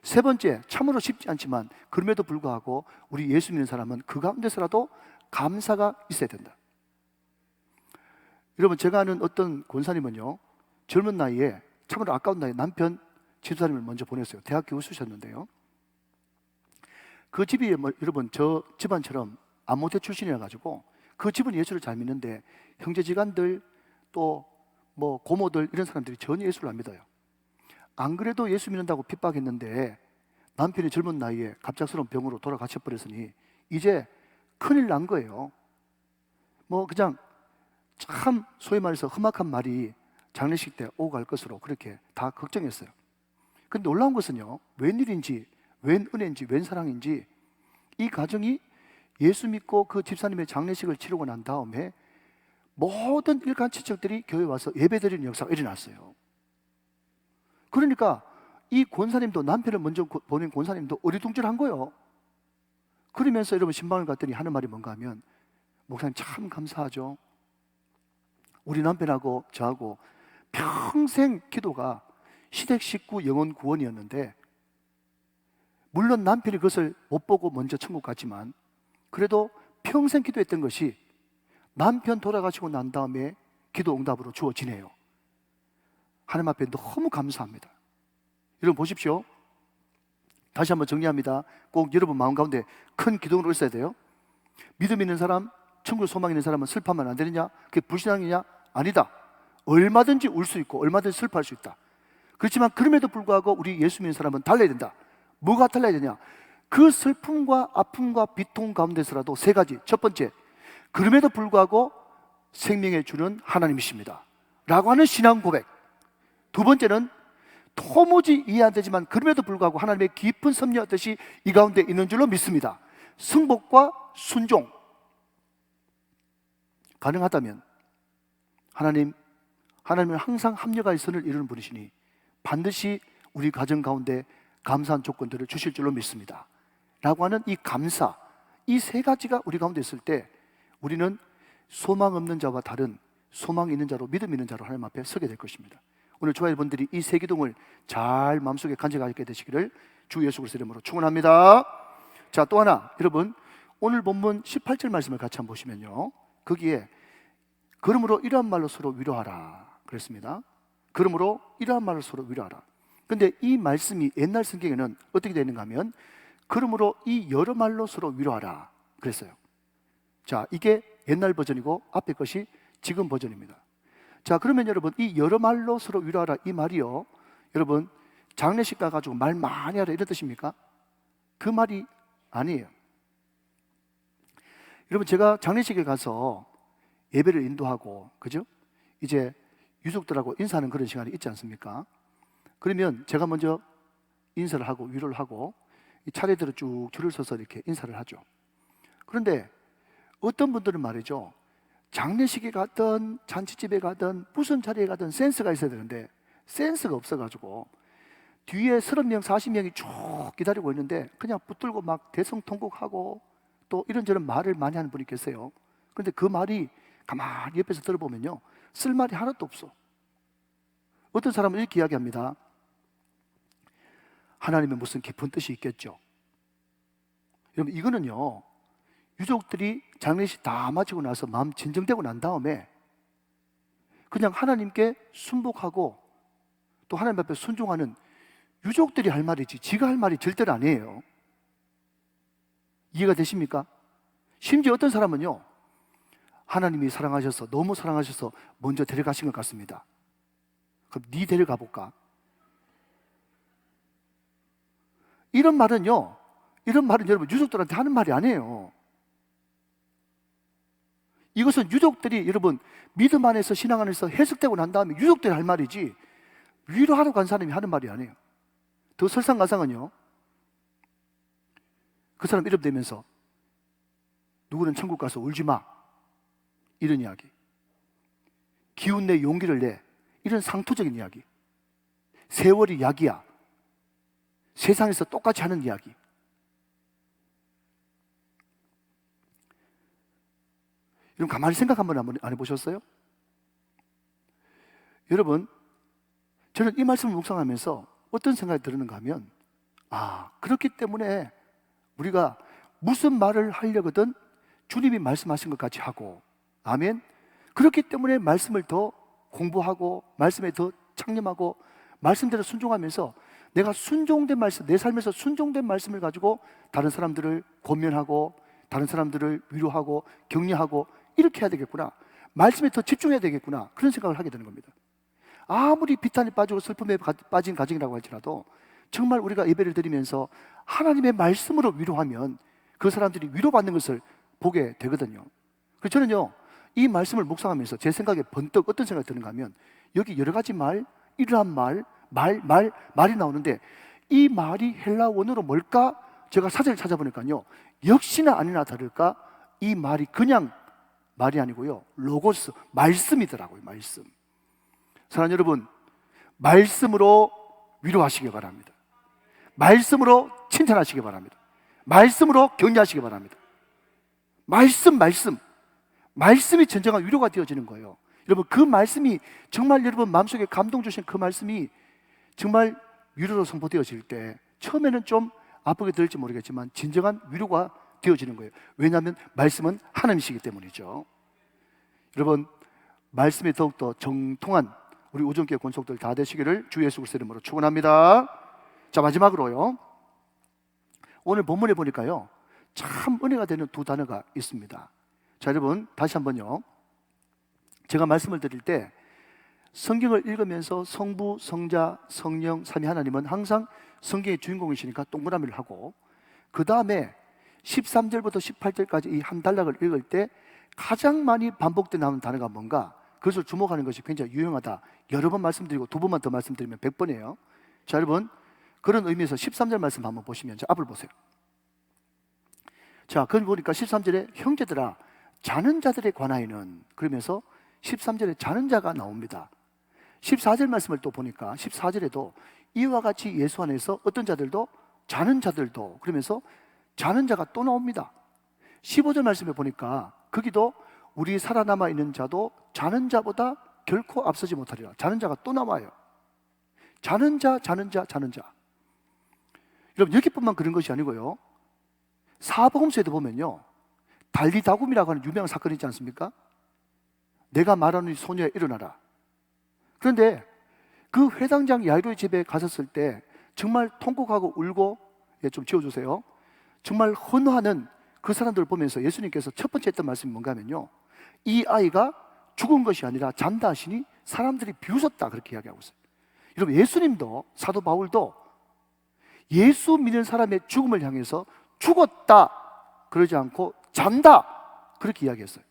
세 번째, 참으로 쉽지 않지만 그럼에도 불구하고 우리 예수 믿는 사람은 그 가운데서라도 감사가 있어야 된다. 여러분, 제가 아는 어떤 권사님은요, 젊은 나이에, 참으로 아까운 나이에 남편 집사님을 먼저 보냈어요. 대학 교수셨는데요, 그 집이 여러분 저 집안처럼 안모대 출신이라 가지고 그 집은 예수를 잘 믿는데 형제지간들 또 뭐 고모들 이런 사람들이 전혀 예수를 안 믿어요. 안 그래도 예수 믿는다고 핍박했는데 남편이 젊은 나이에 갑작스러운 병으로 돌아가셔 버렸으니 이제 큰일 난 거예요. 뭐 그냥 참 소위 말해서 험악한 말이 장례식 때 오고 갈 것으로 그렇게 다 걱정했어요. 근데 놀라운 것은요, 웬일인지 웬 은혜인지 웬 사랑인지 이 가정이 예수 믿고 그 집사님의 장례식을 치르고 난 다음에 모든 일간 친척들이 교회에 와서 예배드리는 역사가 일어났어요. 그러니까 이 권사님도, 남편을 먼저 보낸 권사님도 어리둥절한 거예요. 그러면서 여러분 신방을 갔더니 하는 말이 뭔가 하면, 목사님 참 감사하죠. 우리 남편하고 저하고 평생 기도가 시댁 식구 영혼 구원이었는데, 물론 남편이 그것을 못 보고 먼저 천국 갔지만 그래도 평생 기도했던 것이 남편 돌아가시고 난 다음에 기도 응답으로 주어지네요. 하나님 앞에 너무 감사합니다. 여러분 보십시오. 다시 한번 정리합니다. 꼭 여러분 마음 가운데 큰 기도로 있어야 돼요. 믿음 있는 사람, 천국 소망 있는 사람은 슬퍼하면 안 되느냐? 그게 불신앙이냐? 아니다. 얼마든지 울 수 있고 얼마든지 슬퍼할 수 있다. 그렇지만 그럼에도 불구하고 우리 예수 믿는 사람은 달라야 된다. 뭐가 달라야 되냐? 그 슬픔과 아픔과 비통 가운데서라도 세 가지. 첫 번째, 그럼에도 불구하고 생명의 주는 하나님이십니다 라고 하는 신앙 고백. 두 번째는 도무지 이해 안 되지만 그럼에도 불구하고 하나님의 깊은 섭리와 뜻이 이 가운데 있는 줄로 믿습니다. 승복과 순종. 가능하다면 하나님은 항상 합력하여 선을 이루는 분이시니 반드시 우리 가정 가운데 감사한 조건들을 주실 줄로 믿습니다 라고 하는 이 감사, 이 세 가지가 우리 가운데 있을 때 우리는 소망 없는 자와 다른 소망 있는 자로, 믿음 있는 자로 하나님 앞에 서게 될 것입니다. 오늘 저와 여러분들이 이 세 기둥을 잘 마음속에 간직하게 되시기를 주 예수 그리스도의 이름으로 축원합니다. 자, 또 하나, 여러분 오늘 본문 18절 말씀을 같이 한번 보시면요, 거기에 그러므로 이러한 말로 서로 위로하라 그랬습니다. 그러므로 이러한 말로 서로 위로하라. 근데 이 말씀이 옛날 성경에는 어떻게 되어 있는가 하면 그러므로 이 여러 말로 서로 위로하라 그랬어요. 자, 이게 옛날 버전이고 앞에 것이 지금 버전입니다. 자, 그러면 여러분 이 여러 말로 서로 위로하라 이 말이요, 여러분 장례식 가가지고 말 많이 하라 이런 뜻입니까? 그 말이 아니에요. 여러분 제가 장례식에 가서 예배를 인도하고, 그죠? 이제 유족들하고 인사하는 그런 시간이 있지 않습니까? 그러면 제가 먼저 인사를 하고 위로를 하고 차례대로 쭉 줄을 서서 이렇게 인사를 하죠. 그런데 어떤 분들은 말이죠, 장례식에 가든 잔치집에 가든 무슨 자리에 가든 센스가 있어야 되는데 센스가 없어가지고 뒤에 30명 40명이 쭉 기다리고 있는데 그냥 붙들고 막 대성통곡하고 또 이런저런 말을 많이 하는 분이 계세요. 그런데 그 말이 가만히 옆에서 들어보면요, 쓸 말이 하나도 없어. 어떤 사람은 이렇게 이야기합니다. 하나님의 무슨 깊은 뜻이 있겠죠. 여러분 이거는요, 유족들이 장례식 다 마치고 나서 마음 진정되고 난 다음에 그냥 하나님께 순복하고 또 하나님 앞에 순종하는 유족들이 할 말이지 지가 할 말이 절대로 아니에요. 이해가 되십니까? 심지어 어떤 사람은요, 하나님이 사랑하셔서 너무 사랑하셔서 먼저 데려가신 것 같습니다. 그럼 네 데려가 볼까? 이런 말은 여러분 유족들한테 하는 말이 아니에요. 이것은 유족들이 여러분 믿음 안에서 신앙 안에서 해석되고 난 다음에 유족들이 할 말이지 위로하러 간 사람이 하는 말이 아니에요. 더 설상가상은요, 그 사람 이름 대면서 누구는 천국 가서 울지 마 이런 이야기, 기운 내 용기를 내 이런 상투적인 이야기, 세월이 약이야 세상에서 똑같이 하는 이야기. 여러분 가만히 생각 한번 안 해보셨어요? 여러분 저는 이 말씀을 묵상하면서 어떤 생각이 드는가 하면, 그렇기 때문에 우리가 무슨 말을 하려거든 주님이 말씀하신 것 같이 하고, 아멘. 그렇기 때문에 말씀을 더 공부하고 말씀에 더 창념하고 말씀대로 순종하면서 내가 순종된 말씀, 내 삶에서 순종된 말씀을 가지고 다른 사람들을 권면하고 다른 사람들을 위로하고 격려하고 이렇게 해야 되겠구나, 말씀에 더 집중해야 되겠구나, 그런 생각을 하게 되는 겁니다. 아무리 비탄에 빠지고 슬픔에 빠진 가정이라고 할지라도 정말 우리가 예배를 드리면서 하나님의 말씀으로 위로하면 그 사람들이 위로받는 것을 보게 되거든요. 그래서 저는요, 이 말씀을 묵상하면서 제 생각에 번뜩 어떤 생각이 드는가 하면, 여기 여러 가지 말, 이러한 말이 나오는데 이 말이 헬라 원어로 뭘까? 제가 사전을 찾아보니까요, 역시나 아니나 다를까 이 말이 그냥 말이 아니고요, 로고스, 말씀이더라고요. 말씀. 사랑하는 여러분, 말씀으로 위로하시기 바랍니다. 말씀으로 칭찬하시기 바랍니다. 말씀으로 격려하시기 바랍니다. 말씀이 진정한 위로가 되어지는 거예요. 여러분 그 말씀이 정말 여러분 마음속에 감동 주신 그 말씀이 정말 위로로 선포되어질 때 처음에는 좀 아프게 들을지 모르겠지만 진정한 위로가 되어지는 거예요. 왜냐하면 말씀은 하나님이시기 때문이죠. 여러분 말씀에 더욱더 정통한 우리 우정교회 권속들 다 되시기를 주 예수 그리스도 이름으로 축원합니다. 자, 마지막으로요, 오늘 본문에 보니까요 참 은혜가 되는 두 단어가 있습니다. 자, 여러분 다시 한번요, 제가 말씀을 드릴 때 성경을 읽으면서 성부, 성자, 성령, 삼위 하나님은 항상 성경의 주인공이시니까 동그라미를 하고, 그 다음에 13절부터 18절까지 이 한 단락을 읽을 때 가장 많이 반복돼 나오는 단어가 뭔가, 그것을 주목하는 것이 굉장히 유용하다. 여러 번 말씀드리고 두 번만 더 말씀드리면 100번이에요. 자, 여러분 그런 의미에서 13절 말씀 한번 보시면, 자, 앞을 보세요. 자, 그걸 보니까 13절에 형제들아 자는 자들에 관하여는, 그러면서 13절에 자는 자가 나옵니다. 14절 말씀을 또 보니까 14절에도 이와 같이 예수 안에서 어떤 자들도 자는 자들도, 그러면서 자는 자가 또 나옵니다. 15절 말씀에 보니까 거기도 우리 살아남아 있는 자도 자는 자보다 결코 앞서지 못하리라. 자는 자가 또 나와요. 자는 자, 자는 자, 자는 자. 여러분, 여기뿐만 그런 것이 아니고요, 사복음서에도 보면요, 달리다굼이라고 하는 유명한 사건이 있지 않습니까? 내가 말하는 이 소녀야 일어나라. 그런데 그 회당장 야이로의 집에 갔었을 때 정말 통곡하고 울고, 좀 지워주세요, 정말 헌화하는 그 사람들을 보면서 예수님께서 첫 번째 했던 말씀이 뭔가 하면요, 이 아이가 죽은 것이 아니라 잔다 하시니 사람들이 비웃었다, 그렇게 이야기하고 있어요. 여러분, 예수님도, 사도 바울도 예수 믿는 사람의 죽음을 향해서 죽었다 그러지 않고 잔다 그렇게 이야기했어요.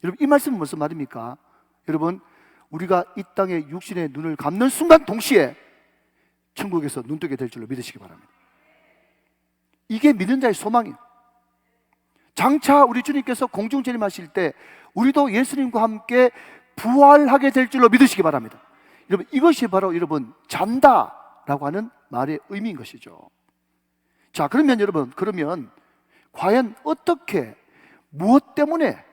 여러분, 이 말씀은 무슨 말입니까? 여러분, 우리가 이 땅에 육신의 눈을 감는 순간 동시에 천국에서 눈뜨게 될 줄로 믿으시기 바랍니다. 이게 믿는 자의 소망이에요. 장차 우리 주님께서 공중 재림하실 때 우리도 예수님과 함께 부활하게 될 줄로 믿으시기 바랍니다. 여러분, 이것이 바로 여러분 잔다라고 하는 말의 의미인 것이죠. 자, 그러면 여러분, 그러면 과연 어떻게, 무엇 때문에,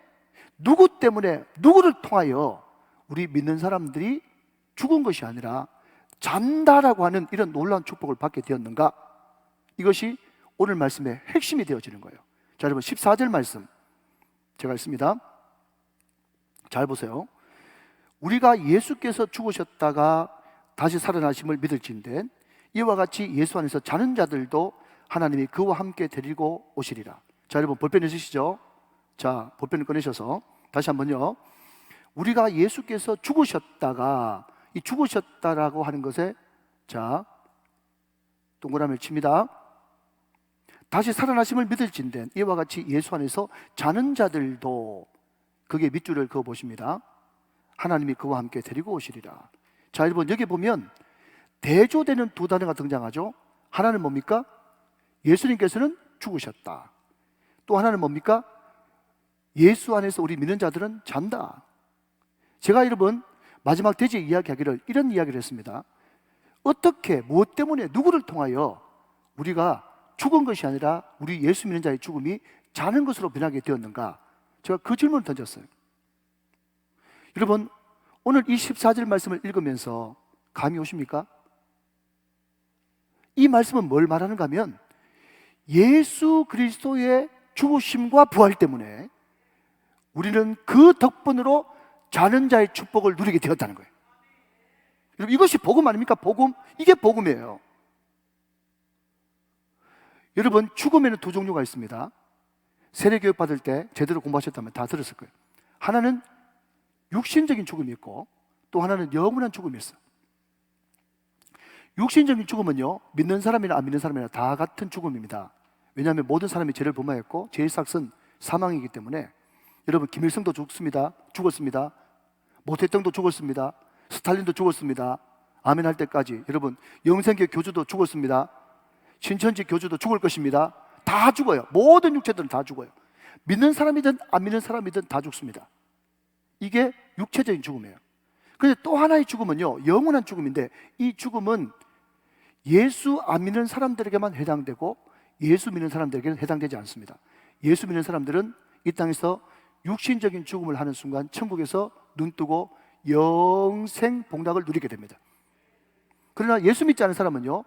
누구 때문에, 누구를 통하여 우리 믿는 사람들이 죽은 것이 아니라 잔다라고 하는 이런 놀라운 축복을 받게 되었는가? 이것이 오늘 말씀의 핵심이 되어지는 거예요. 자, 여러분, 14절 말씀 제가 읽습니다. 잘 보세요. 우리가 예수께서 죽으셨다가 다시 살아나심을 믿을진대 이와 같이 예수 안에서 자는 자들도 하나님이 그와 함께 데리고 오시리라. 자, 여러분, 볼펜 있으시죠? 자, 볼펜을 꺼내셔서 다시 한번요. 우리가 예수께서 죽으셨다가, 이 죽으셨다라고 하는 것에, 자, 동그라미를 칩니다. 다시 살아나심을 믿을진대 이와 같이 예수 안에서 자는 자들도, 그게 밑줄을 그어 보십니다. 하나님이 그와 함께 데리고 오시리라. 자, 여러분, 여기 보면 대조되는 두 단어가 등장하죠. 하나는 뭡니까? 예수님께서는 죽으셨다. 또 하나는 뭡니까? 예수 안에서 우리 믿는 자들은 잔다. 제가 여러분 마지막 대제 이야기하기를 이런 이야기를 했습니다. 어떻게, 무엇 때문에, 누구를 통하여 우리가 죽은 것이 아니라 우리 예수 믿는 자의 죽음이 자는 것으로 변하게 되었는가? 제가 그 질문을 던졌어요. 여러분, 오늘 이 14절 말씀을 읽으면서 감이 오십니까? 이 말씀은 뭘 말하는가 하면 예수 그리스도의 죽으심과 부활 때문에 우리는 그 덕분으로 자는 자의 축복을 누리게 되었다는 거예요. 여러분, 이것이 복음 아닙니까? 복음. 이게 복음이에요. 여러분, 죽음에는 두 종류가 있습니다. 세례교육 받을 때 제대로 공부하셨다면 다 들었을 거예요. 하나는 육신적인 죽음이 있고 또 하나는 영원한 죽음이 있어요. 육신적인 죽음은요, 믿는 사람이나 안 믿는 사람이나 다 같은 죽음입니다. 왜냐하면 모든 사람이 죄를 범하였고 죄의 삭은 사망이기 때문에. 여러분, 김일성도 죽었습니다. 모태정도 죽었습니다. 스탈린도 죽었습니다. 아멘 할 때까지. 여러분, 영생교 교주도 죽었습니다. 신천지 교주도 죽을 것입니다. 다 죽어요. 모든 육체들은 다 죽어요. 믿는 사람이든 안 믿는 사람이든 다 죽습니다. 이게 육체적인 죽음이에요. 그런데 또 하나의 죽음은요, 영원한 죽음인데 이 죽음은 예수 안 믿는 사람들에게만 해당되고 예수 믿는 사람들에게는 해당되지 않습니다. 예수 믿는 사람들은 이 땅에서 육신적인 죽음을 하는 순간 천국에서 눈뜨고 영생 복락을 누리게 됩니다. 그러나 예수 믿지 않은 사람은요,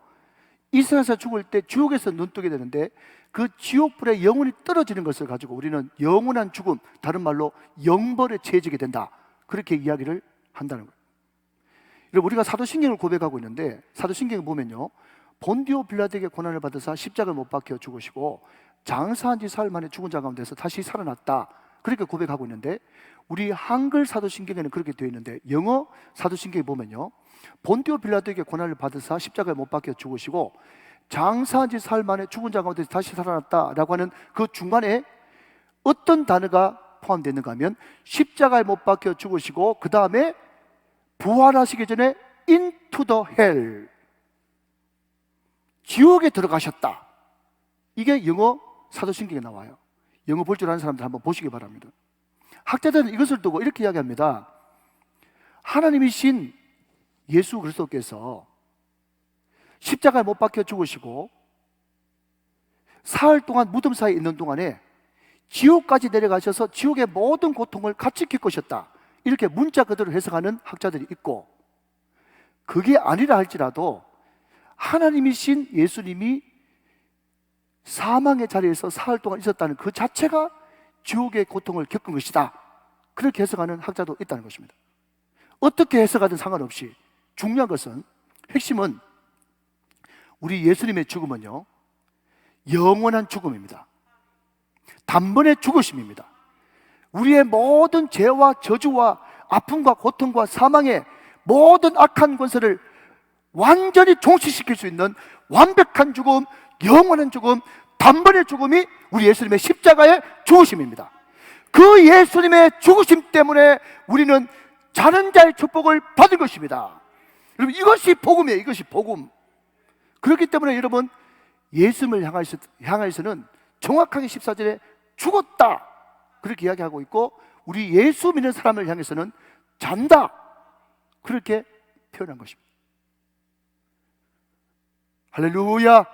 이 세상에서 죽을 때 지옥에서 눈뜨게 되는데 그 지옥불에 영혼이 떨어지는 것을 가지고 우리는 영원한 죽음, 다른 말로 영벌에 처해지게 된다, 그렇게 이야기를 한다는 거예요. 여러분, 우리가 사도신경을 고백하고 있는데 사도신경을 보면요, 본디오 빌라도에게 고난을 받으사 십자가를 못 박혀 죽으시고 장사한 지 사흘 만에 죽은 자 가운데서 다시 살아났다, 그렇게 고백하고 있는데 우리 한글 사도신경에는 그렇게 되어 있는데 영어 사도신경에 보면요, 본디오 빌라도에게 고난을 받으사 십자가에 못 박혀 죽으시고 장사한 지 사흘 만에 죽은 자 가운데서 다시 살아났다라고 하는 그 중간에 어떤 단어가 포함되어 있는가 하면 십자가에 못 박혀 죽으시고 그 다음에 부활하시기 전에 into the hell, 지옥에 들어가셨다. 이게 영어 사도신경에 나와요. 영어 볼 줄 아는 사람들 한번 보시기 바랍니다. 학자들은 이것을 두고 이렇게 이야기합니다. 하나님이신 예수 그리스도께서 십자가에 못 박혀 죽으시고 사흘 동안 무덤 사이에 있는 동안에 지옥까지 내려가셔서 지옥의 모든 고통을 같이 겪으셨다, 이렇게 문자 그대로 해석하는 학자들이 있고, 그게 아니라 할지라도 하나님이신 예수님이 사망의 자리에서 사흘 동안 있었다는 그 자체가 지옥의 고통을 겪은 것이다, 그렇게 해석하는 학자도 있다는 것입니다. 어떻게 해석하든 상관없이 중요한 것은, 핵심은 우리 예수님의 죽음은요, 영원한 죽음입니다. 단번에 죽으심입니다. 우리의 모든 죄와 저주와 아픔과 고통과 사망의 모든 악한 권세를 완전히 종식시킬 수 있는 완벽한 죽음, 영원한 죽음, 단번의 죽음이 우리 예수님의 십자가의 죽으심입니다. 그 예수님의 죽으심 때문에 우리는 자는 자의 축복을 받은 것입니다. 여러분, 이것이 복음이에요. 이것이 복음. 그렇기 때문에 여러분, 예수님을 향해서는 정확하게 14절에 죽었다, 그렇게 이야기하고 있고, 우리 예수 믿는 사람을 향해서는 잔다, 그렇게 표현한 것입니다. 할렐루야.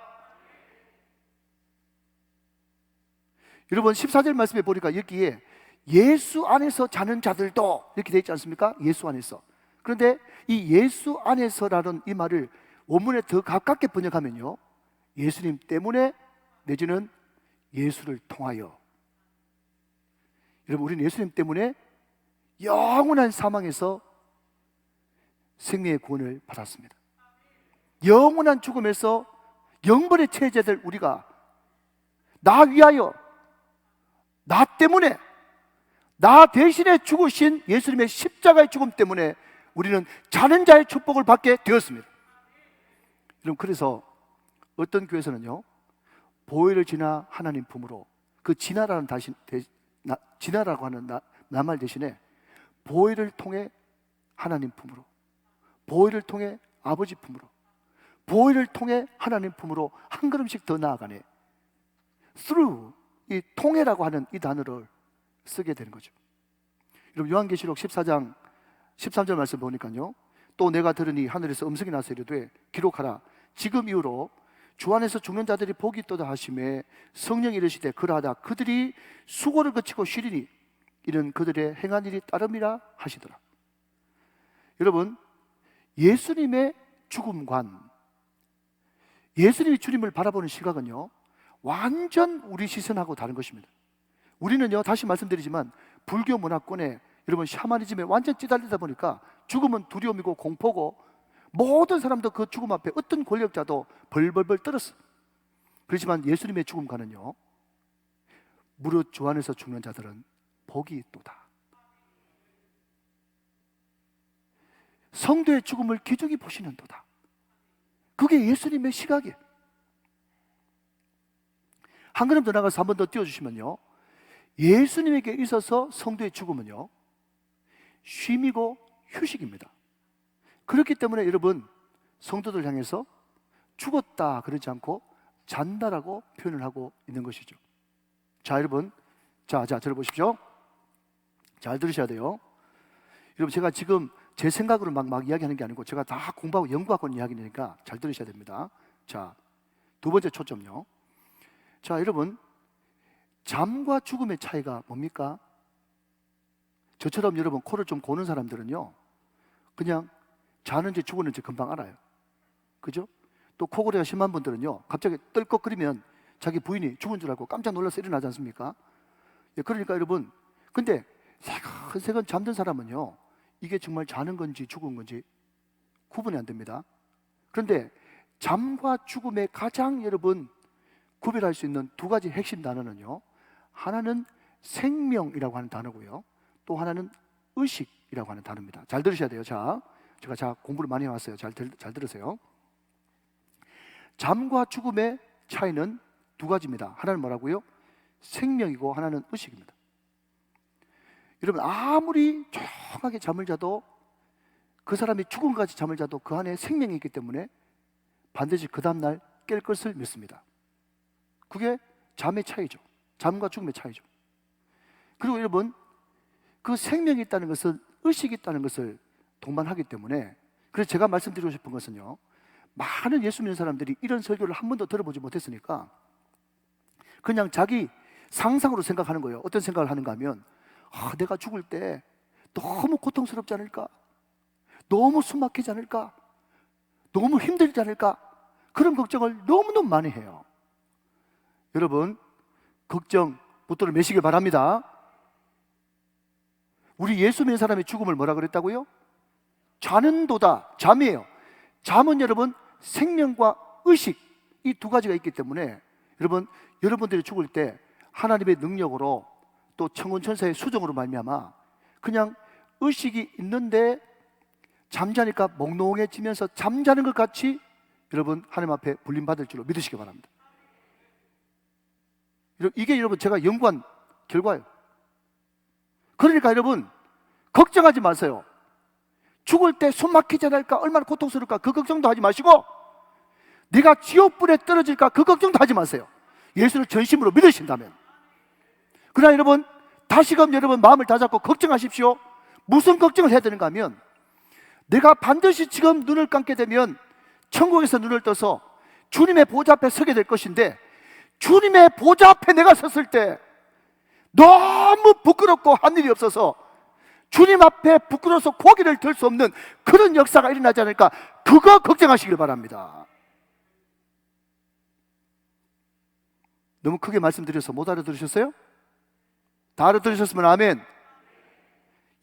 여러분, 14절 말씀에 보니까 여기에 예수 안에서 자는 자들도 이렇게 되어 있지 않습니까? 예수 안에서. 그런데 이 예수 안에서라는 이 말을 원문에 더 가깝게 번역하면요, 예수님 때문에 내지는 예수를 통하여. 여러분, 우리는 예수님 때문에 영원한 사망에서 생명의 구원을 받았습니다. 영원한 죽음에서 영벌의 체제들, 우리가 나 위하여, 나 때문에, 나 대신에 죽으신 예수님의 십자가의 죽음 때문에 우리는 자는 자의 축복을 받게 되었습니다. 여러분, 그래서 어떤 교회에서는요, 보혈을 지나 하나님 품으로, 그 지나라는 지나라고 하는 낱말 대신에 보혈을 통해 하나님 품으로, 보혈을 통해 아버지 품으로, 보혈을 통해 하나님 품으로 한 걸음씩 더 나아가네. through, 이 통해라고 하는 이 단어를 쓰게 되는 거죠. 여러분, 요한계시록 14장 13절 말씀 보니까요, 또 내가 들으니 하늘에서 음성이 나서 이르되 기록하라, 지금 이후로 주 안에서 죽는 자들이 복이 있도다 하심에 성령이 이르시되 그러하다 그들이 수고를 거치고 쉬리니 이는 그들의 행한 일이 따름이라 하시더라. 여러분, 예수님의 죽음관, 예수님이 주님을 바라보는 시각은요, 완전 우리 시선하고 다른 것입니다. 우리는요, 다시 말씀드리지만 불교 문화권에, 여러분, 샤머니즘에 완전 찌달리다 보니까 죽음은 두려움이고 공포고, 모든 사람도 그 죽음 앞에 어떤 권력자도 벌벌벌 떨었어. 그렇지만 예수님의 죽음과는요, 무릇 주 안에서 죽는 자들은 복이 있도다. 성도의 죽음을 기중히 보시는도다. 그게 예수님의 시각이에요. 한 걸음 더 나가서 한 번 더 띄워주시면요, 예수님에게 있어서 성도의 죽음은요, 쉼이고 휴식입니다. 그렇기 때문에 여러분, 성도들 향해서 죽었다 그러지 않고 잔다라고 표현을 하고 있는 것이죠. 자, 여러분, 자 들어보십시오. 잘 들으셔야 돼요. 여러분, 제가 지금 제 생각으로 막 이야기하는 게 아니고 제가 다 공부하고 연구하고 있는 이야기니까 잘 들으셔야 됩니다. 자, 두 번째 초점요. 자, 여러분, 잠과 죽음의 차이가 뭡니까? 저처럼 여러분 코를 좀 고는 사람들은요, 그냥 자는지 죽었는지 금방 알아요. 그죠? 또 코골이가 심한 분들은요, 갑자기 떨컥거리면 자기 부인이 죽은 줄 알고 깜짝 놀라서 일어나지 않습니까? 예, 그러니까 여러분, 근데 세건 잠든 사람은요, 이게 정말 자는 건지 죽은 건지 구분이 안 됩니다. 그런데 잠과 죽음의 가장 여러분 구별할 수 있는 두 가지 핵심 단어는요, 하나는 생명이라고 하는 단어고요, 또 하나는 의식이라고 하는 단어입니다. 잘 들으셔야 돼요. 자, 제가 공부를 많이 해왔어요. 잘 들으세요. 잠과 죽음의 차이는 두 가지입니다. 하나는 뭐라고요? 생명이고 하나는 의식입니다. 여러분, 아무리 조용하게 잠을 자도, 그 사람이 죽음까지 잠을 자도 그 안에 생명이 있기 때문에 반드시 그 다음날 깰 것을 믿습니다. 그게 잠의 차이죠. 잠과 죽음의 차이죠. 그리고 여러분, 그 생명이 있다는 것은 의식이 있다는 것을 동반하기 때문에, 그래서 제가 말씀드리고 싶은 것은요, 많은 예수 믿는 사람들이 이런 설교를 한 번도 들어보지 못했으니까 그냥 자기 상상으로 생각하는 거예요. 어떤 생각을 하는가 하면 내가 죽을 때 너무 고통스럽지 않을까? 너무 숨막히지 않을까? 너무 힘들지 않을까? 그런 걱정을 너무너무 많이 해요. 여러분, 걱정 붙들어 매시길 바랍니다. 우리 예수 믿는 사람의 죽음을 뭐라 그랬다고요? 자는도다. 잠이에요. 잠은 여러분 생명과 의식, 이 두 가지가 있기 때문에 여러분, 여러분들이 죽을 때 하나님의 능력으로 또 천군천사의 수정으로 말미암아 그냥 의식이 있는데 잠자니까 몽롱해지면서 잠자는 것 같이 여러분 하나님 앞에 불림받을 줄로 믿으시기 바랍니다. 이게 여러분 제가 연구한 결과예요. 그러니까 여러분 걱정하지 마세요. 죽을 때 숨 막히지 않을까, 얼마나 고통스러울까, 그 걱정도 하지 마시고 네가 지옥불에 떨어질까, 그 걱정도 하지 마세요. 예수를 전심으로 믿으신다면. 그러나 여러분 다시금 여러분 마음을 다잡고 걱정하십시오. 무슨 걱정을 해야 되는가 하면 내가 반드시 지금 눈을 감게 되면 천국에서 눈을 떠서 주님의 보좌 앞에 서게 될 것인데, 주님의 보좌 앞에 내가 섰을 때 너무 부끄럽고 한 일이 없어서 주님 앞에 부끄러워서 고개를 들 수 없는 그런 역사가 일어나지 않을까, 그거 걱정하시길 바랍니다. 너무 크게 말씀드려서 못 알아들으셨어요? 다 알아들으셨으면 아멘.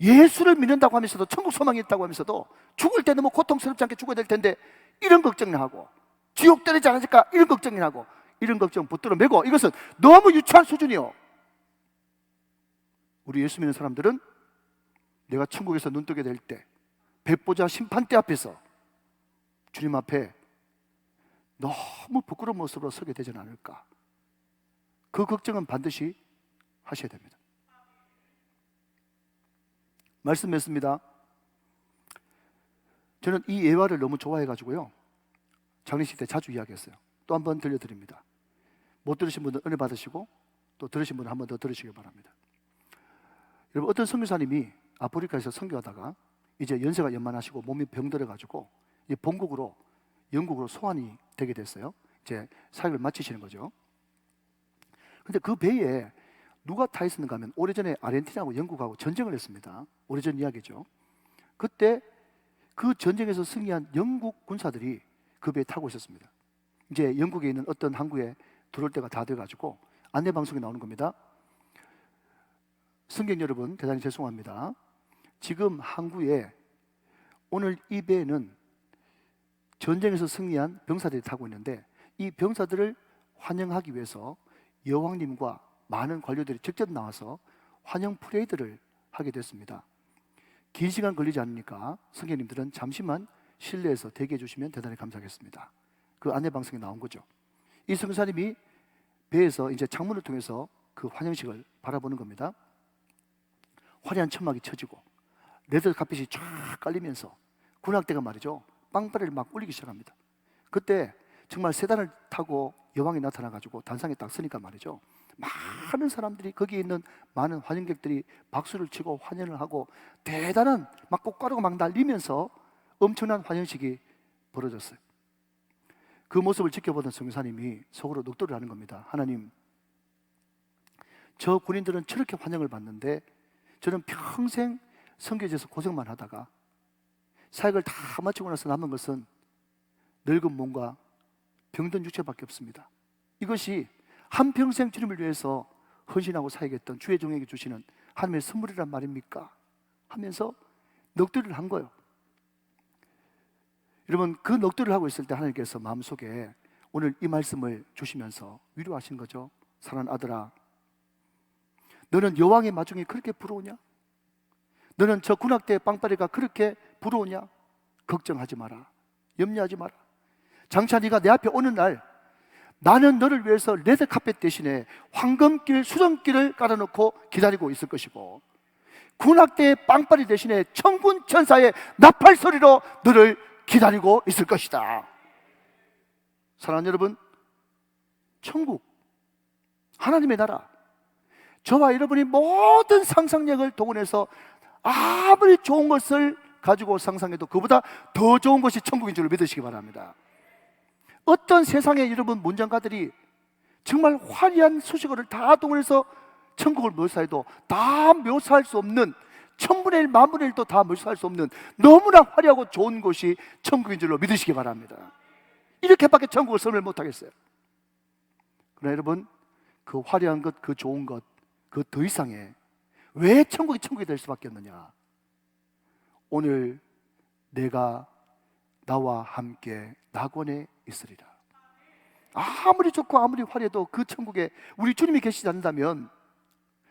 예수를 믿는다고 하면서도, 천국 소망이 있다고 하면서도 죽을 때 너무 고통스럽지 않게 죽어야 될 텐데 이런 걱정을 하고, 지옥 떨어지지 않을까 이런 걱정을 하고, 이런 걱정 붙들어 매고, 이것은 너무 유치한 수준이요. 우리 예수 믿는 사람들은 내가 천국에서 눈뜨게 될 때 백보자 심판대 앞에서 주님 앞에 너무 부끄러운 모습으로 서게 되지 않을까, 그 걱정은 반드시 하셔야 됩니다. 말씀 맺습니다. 저는 이 예화를 너무 좋아해가지고요, 장례식 때 자주 이야기했어요. 또 한 번 들려드립니다. 못 들으신 분은 은혜 받으시고 또 들으신 분은 한 번 더 들으시기 바랍니다. 여러분, 어떤 선교사님이 아프리카에서 선교하다가 이제 연세가 연만하시고 몸이 병들어가지고 이제 본국으로, 영국으로 소환이 되게 됐어요. 이제 사역을 마치시는 거죠. 근데 그 배에 누가 타 있었는가 하면 오래전에 아르헨티나하고 영국하고 전쟁을 했습니다. 오래전 이야기죠. 그때 그 전쟁에서 승리한 영국 군사들이 그 배에 타고 있었습니다. 이제 영국에 있는 어떤 항구에 들어올 때가 다 돼가지고 안내방송이 나오는 겁니다. 승객 여러분, 대단히 죄송합니다. 지금 항구에 오늘 이 배에는 전쟁에서 승리한 병사들이 타고 있는데, 이 병사들을 환영하기 위해서 여왕님과 많은 관료들이 직접 나와서 환영 프레이드를 하게 됐습니다. 긴 시간 걸리지 않으니까 승객님들은 잠시만 실내에서 대기해 주시면 대단히 감사하겠습니다. 그 안내방송에 나온 거죠. 이 선교사님이 배에서 이제 창문을 통해서 그 환영식을 바라보는 겁니다. 화려한 천막이 쳐지고 레드 카펫이 쫙 깔리면서 군악대가 말이죠, 빵빠레를 막 울리기 시작합니다. 그때 정말 세단을 타고 여왕이 나타나가지고 단상에 딱 서니까 말이죠, 많은 사람들이, 거기에 있는 많은 환영객들이 박수를 치고 환영을 하고 대단한 막 꽃가루가 막 날리면서 엄청난 환영식이 벌어졌어요. 그 모습을 지켜보던 선교사님이 속으로 넋두리를 하는 겁니다. 하나님, 저 군인들은 저렇게 환영을 받는데 저는 평생 선교지에서 고생만 하다가 사역을 다 마치고 나서 남은 것은 늙은 몸과 병든 육체밖에 없습니다. 이것이 한평생 주님을 위해서 헌신하고 사역했던 주의 종에게 주시는 하나님의 선물이란 말입니까? 하면서 넋두리를 한 거예요. 여러분, 그 넋두리를 하고 있을 때 하나님께서 마음속에 오늘 이 말씀을 주시면서 위로하신 거죠. 사랑하는 아들아, 너는 여왕의 마중이 그렇게 부러우냐? 너는 저 군악대의 빵빠레가 그렇게 부러우냐? 걱정하지 마라. 염려하지 마라. 장차 네가 내 앞에 오는 날 나는 너를 위해서 레드카펫 대신에 황금길, 수정길을 깔아놓고 기다리고 있을 것이고, 군악대의 빵빠레 대신에 천군 천사의 나팔 소리로 너를 기다리고 있을 것이다. 사랑하는 여러분, 천국, 하나님의 나라, 저와 여러분이 모든 상상력을 동원해서 아무리 좋은 것을 가지고 상상해도 그보다 더 좋은 것이 천국인 줄 믿으시기 바랍니다. 어떤 세상에 여러분 문장가들이 정말 화려한 수식어를 다 동원해서 천국을 묘사해도 다 묘사할 수 없는, 천분의 일, 만분의 일도 다 묘사할 수 없는 너무나 화려하고 좋은 곳이 천국인 줄로 믿으시기 바랍니다. 이렇게밖에 천국을 설명 못하겠어요. 그러나 여러분, 그 화려한 것, 그 좋은 것, 그 더 이상의 왜 천국이 천국이 될 수밖에 없느냐? 오늘 내가 나와 함께 낙원에 있으리라. 아무리 좋고 아무리 화려해도 그 천국에 우리 주님이 계시지 않는다면,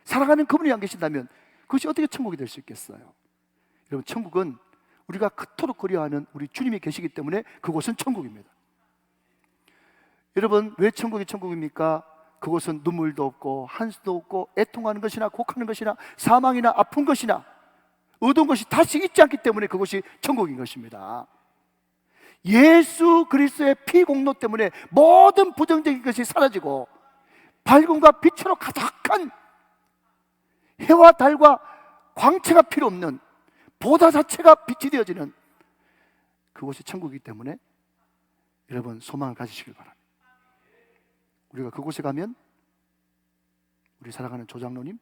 사랑하는 그분이 안 계신다면 그것이 어떻게 천국이 될 수 있겠어요? 여러분, 천국은 우리가 그토록 그리워하는 우리 주님이 계시기 때문에 그곳은 천국입니다. 여러분, 왜 천국이 천국입니까? 그곳은 눈물도 없고 한숨도 없고 애통하는 것이나 곡하는 것이나 사망이나 아픈 것이나 어두운 것이 다시 있지 않기 때문에 그것이 천국인 것입니다. 예수 그리스도의 피 공로 때문에 모든 부정적인 것이 사라지고 밝음과 빛으로 가득한 해와 달과 광채가 필요 없는 보다 자체가 빛이 되어지는 그곳이 천국이기 때문에 여러분, 소망을 가지시길 바랍니다. 우리가 그곳에 가면 우리 사랑하는 조장로님,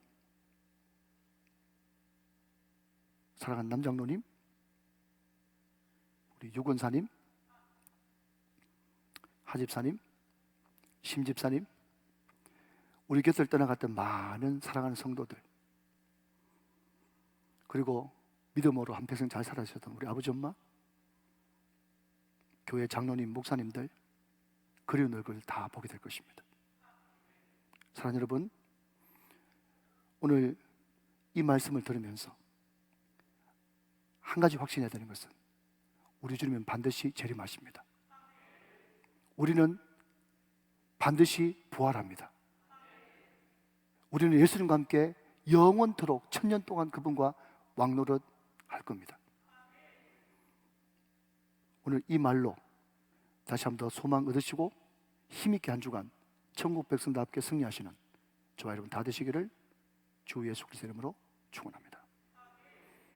사랑하는 남장로님, 우리 유권사님, 하집사님, 심집사님, 우리 곁을 떠나갔던 많은 사랑하는 성도들, 그리고 믿음으로 한평생 잘 살아주셨던 우리 아버지 엄마, 교회 장로님, 목사님들, 그리운 얼굴 다 보게 될 것입니다. 사랑하는 여러분, 오늘 이 말씀을 들으면서 한 가지 확신해야 되는 것은 우리 주님은 반드시 재림하십니다. 우리는 반드시 부활합니다. 우리는 예수님과 함께 영원토록 천년 동안 그분과 왕노릇 할 겁니다. 오늘 이 말로 다시 한 번 더 소망 얻으시고 힘있게 한 주간 천국 백성답게 승리하시는 저와 여러분 다 되시기를 주 예수 그리스도 이름으로 축원합니다.